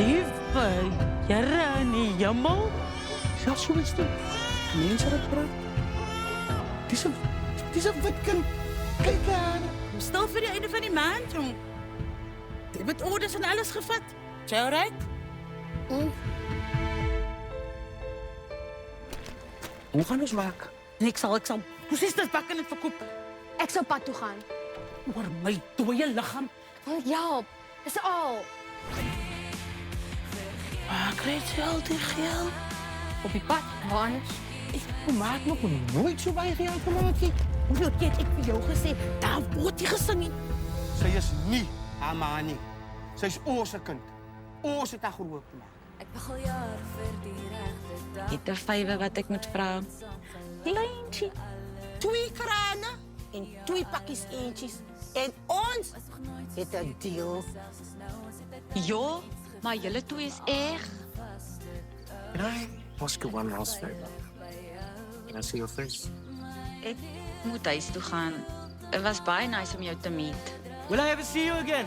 Liewe Here in die hemel. Selfs so iets doen. Mense wat praat. Dis 'n wit kind. Kyk aan. Stil vir die einde van die maand, jong. Jy het orders en alles gevat. Is jy alright? Hoe gaan ons maak? Ek sal. Presies dit bakken en verkoop. Ek sou pad toe gaan. Oor my dooie liggaam. Wil help. Dis al. Waar kry jy al die geld? Op die pad, waar anders? Hoe maak nog nooit so baie geld gemaak nie. Hoeveel keer het ek vir jou gesê, daar word nie gesing nie. Sy is nie haar ma nie. Sy's ons kind. Ons het haar groot gemaak. Ek begin jaar vir die regte dag. Het 'n vywe wat ek moet vra. Kleintjie. 2 krane en 2 pakkies eentjies. En ons het 'n deal. Ja, maar julle twee is eg. Can I ask you one last favor? Can I see your face? Ek moet huis toe gaan. Dit was baie nice om jou te meet. Will I ever see you again?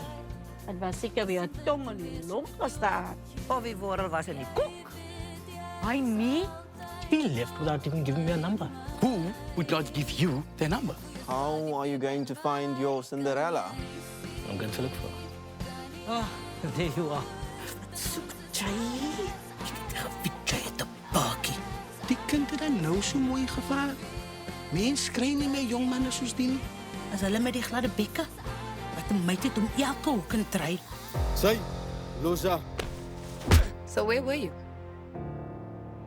Het was seker weer 'n tong in die long gestaan. Of die worrel was in die koek. Hy nie. He left without even giving me a number. Who would not give you their number? How are you going to find your Cinderella? I'm going to look for her. Oh, there you are. Soek jy? Jy het 'n bakkie. Die kind het dan nou so mooi gevaar. Mens kry nie meer jong manne soos die nie. As hulle met die gladde bekke, wat 'n meid het om elke hoek in te ry. Say, loser. So where were you?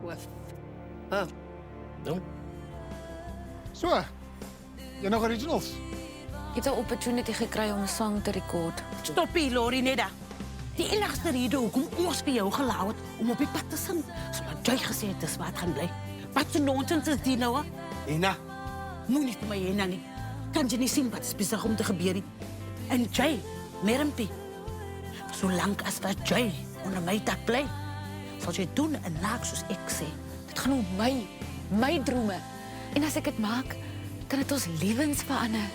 With her. No? So, jy nog originals? Ek het 'n opportunity gekry om 'n song te rekord. Stop hier, Lori, net daar. Die enigste rede hoekom ons vir jou gelaat het om op die pad te sing, sodat jy gesê het dis wat gaan bly. Wat so nonsens is die nou? Ena, Moenie vir my hê nie. Kan jy nie sien wat is besig om te gebeur nie? En jy, Mermpie, solank as wat jy onder my dak bly, sal jy doen en laat soos ek sê. Dit gaan om my drome. En as ek dit maak, kan dit ons lewens verander.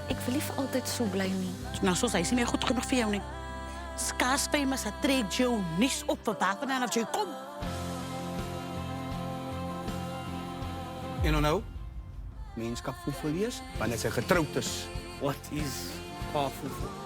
Ek wil nie vir altyd so bly nie. Nou, soos hy is nie meer goed genoeg vir jou nie. Skaars famous, het trek jou niks op vir waarvan of jy kom. en nou, mens kan foefel lees wanneer sy getroud is. What is powerful for?